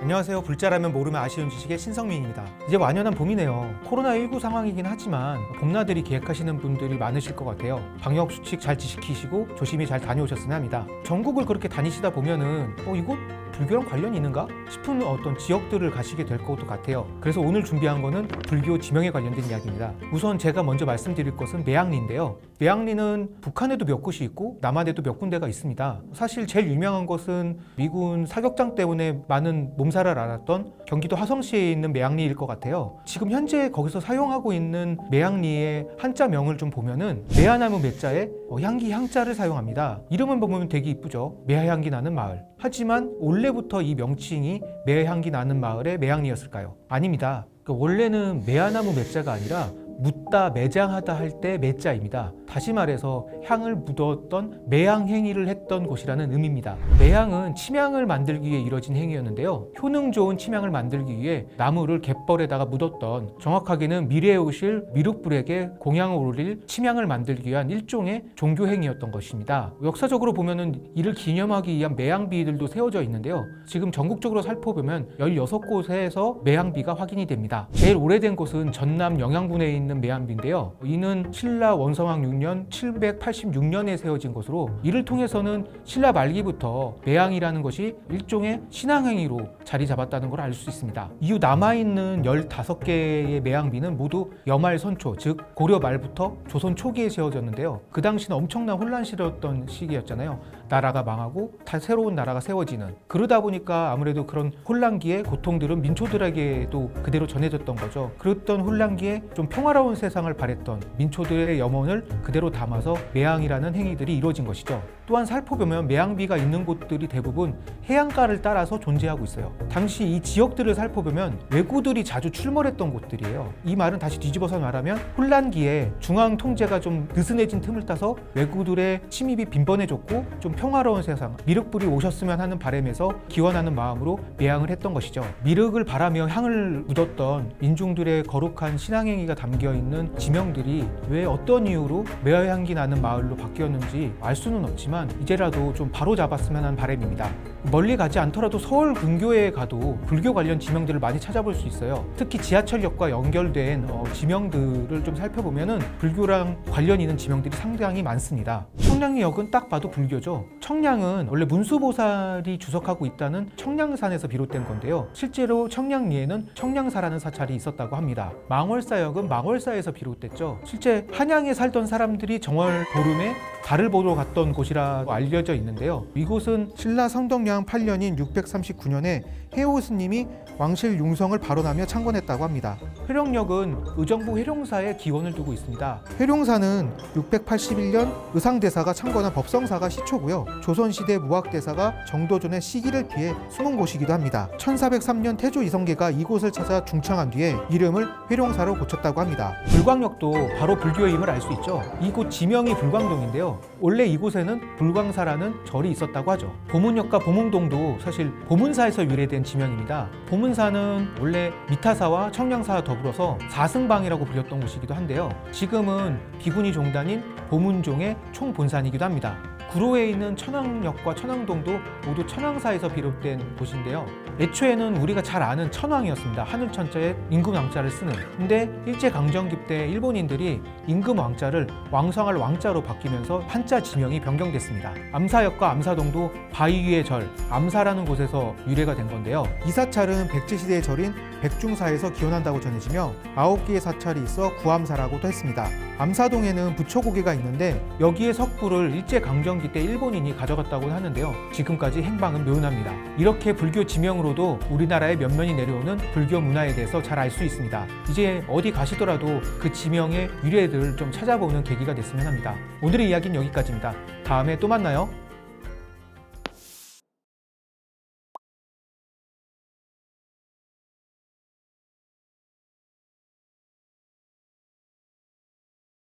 안녕하세요. 불자라면 모르면 아쉬운 지식의 신성민입니다. 이제 완연한 봄이네요. 코로나19 상황이긴 하지만 봄나들이 계획하시는 분들이 많으실 것 같아요. 방역수칙 잘 지키시고 조심히 잘 다녀오셨으면 합니다. 전국을 그렇게 다니시다 보면은 이곳 불교랑 관련이 있는가 싶은 어떤 지역들을 가시게 될 것도 같아요. 그래서 오늘 준비한 거는 불교 지명에 관련된 이야기입니다. 우선 제가 먼저 말씀드릴 것은 매양리인데요. 매양리는 북한에도 몇 곳이 있고 남한에도 몇 군데가 있습니다. 사실 제일 유명한 것은 미군 사격장 때문에 많은 몸살을 앓았던 경기도 화성시에 있는 매양리일 것 같아요. 지금 현재 거기서 사용하고 있는 매양리의 한자명을 좀 보면은 매화나무 매자에 향기 향자를 사용합니다. 이름은 보면 되게 이쁘죠. 매화향기 나는 마을. 하지만 원래부터 이 명칭이 매향기 나는 마을의 매양리였을까요? 아닙니다. 원래는 매화나무 매자가 아니라 묻다, 매장하다 할 때 매자입니다. 다시 말해서 향을 묻었던 매향 행위를 했던 곳이라는 의미입니다. 매향은 침향을 만들기 위해 이뤄진 행위였는데요. 효능 좋은 침향을 만들기 위해 나무를 갯벌에다가 묻었던, 정확하게는 미래에 오실 미륵불에게 공양을 올릴 침향을 만들기 위한 일종의 종교 행위였던 것입니다. 역사적으로 보면은 이를 기념하기 위한 매향비들도 세워져 있는데요. 지금 전국적으로 살펴보면 16곳에서 매향비가 확인이 됩니다. 제일 오래된 곳은 전남 영양군에 있는 매향비인데요. 이는 신라 원성왕 6년 786년에 세워진 것으로, 이를 통해서는 신라 말기부터 매향이라는 것이 일종의 신앙행위로 자리 잡았다는 걸 알 수 있습니다. 이후 남아있는 15개의 매향비는 모두 여말 선초, 즉 고려 말부터 조선 초기에 세워졌는데요. 그 당시는 엄청난 혼란스러웠던 시기였잖아요. 나라가 망하고 다 새로운 나라가 세워지는, 그러다 보니까 아무래도 그런 혼란기의 고통들은 민초들에게도 그대로 전해졌던 거죠. 그랬던 혼란기에 좀 평화로운 세상을 바랬던 민초들의 염원을 그대로 담아서 매향이라는 행위들이 이루어진 것이죠. 또한 살펴보면 매향비가 있는 곳들이 대부분 해안가를 따라서 존재하고 있어요. 당시 이 지역들을 살펴보면 왜구들이 자주 출몰했던 곳들이에요. 이 말은 다시 뒤집어서 말하면 혼란기에 중앙 통제가 좀 느슨해진 틈을 따서 왜구들의 침입이 빈번해졌고 좀 평화로운 세상, 미륵불이 오셨으면 하는 바람에서 기원하는 마음으로 매향을 했던 것이죠. 미륵을 바라며 향을 묻었던 민중들의 거룩한 신앙행위가 담겨있는 지명들이 왜 어떤 이유로 매화향기 나는 마을로 바뀌었는지 알 수는 없지만 이제라도 좀 바로잡았으면 하는 바람입니다. 멀리 가지 않더라도 서울 근교에 가도 불교 관련 지명들을 많이 찾아볼 수 있어요. 특히 지하철역과 연결된 지명들을 좀 살펴보면은 불교랑 관련 있는 지명들이 상당히 많습니다. 청량리역은 딱 봐도 불교죠. 청량은 원래 문수보살이 주석하고 있다는 청량산에서 비롯된 건데요. 실제로 청량리에는 청량사라는 사찰이 있었다고 합니다. 망월사역은 망월사에서 비롯됐죠. 실제 한양에 살던 사람들이 정월 보름에 달을 보러 갔던 곳이라고 알려져 있는데요. 이곳은 신라 성덕량 8년인 639년에 해오 스님이 왕실 융성을 발언하며 창건했다고 합니다. 회룡역은 의정부 회룡사에 기원을 두고 있습니다. 회룡사는 681년 의상대사가 창건한 법성사가 시초고요. 조선시대 무학대사가 정도전의 시기를 피해 숨은 곳이기도 합니다. 1403년 태조 이성계가 이곳을 찾아 중창한 뒤에 이름을 회룡사로 고쳤다고 합니다. 불광역도 바로 불교의 힘을 알 수 있죠. 이곳 지명이 불광동인데요. 원래 이곳에는 불광사라는 절이 있었다고 하죠. 보문역과 보문동도 사실 보문사에서 유래된 지명입니다. 보문사는 원래 미타사와 청량사와 더불어서 사승방이라고 불렸던 곳이기도 한데요. 지금은 비구니 종단인 보문종의 총본산이기도 합니다. 구로에 있는 천왕역과 천왕동도 모두 천왕사에서 비롯된 곳인데요. 애초에는 우리가 잘 아는 천왕이었습니다. 하늘천자에 임금왕자를 쓰는. 근데 일제강점기 때 일본인들이 임금왕자를 왕성할 왕자로 바뀌면서 한자 지명이 변경됐습니다. 암사역과 암사동도 바위 위의 절, 암사라는 곳에서 유래가 된 건데요. 이 사찰은 백제시대의 절인 백중사에서 기원한다고 전해지며 9개의 사찰이 있어 구암사라고도 했습니다. 암사동에는 부처고개가 있는데 여기에 석불을 일제강점기 때 일본인이 가져갔다고 하는데요. 지금까지 행방은 묘연합니다. 이렇게 불교 지명으로도 우리나라의 면면이 내려오는 불교 문화에 대해서 잘 알 수 있습니다. 이제 어디 가시더라도 그 지명의 유래들을 좀 찾아보는 계기가 됐으면 합니다. 오늘의 이야기는 여기까지입니다. 다음에 또 만나요.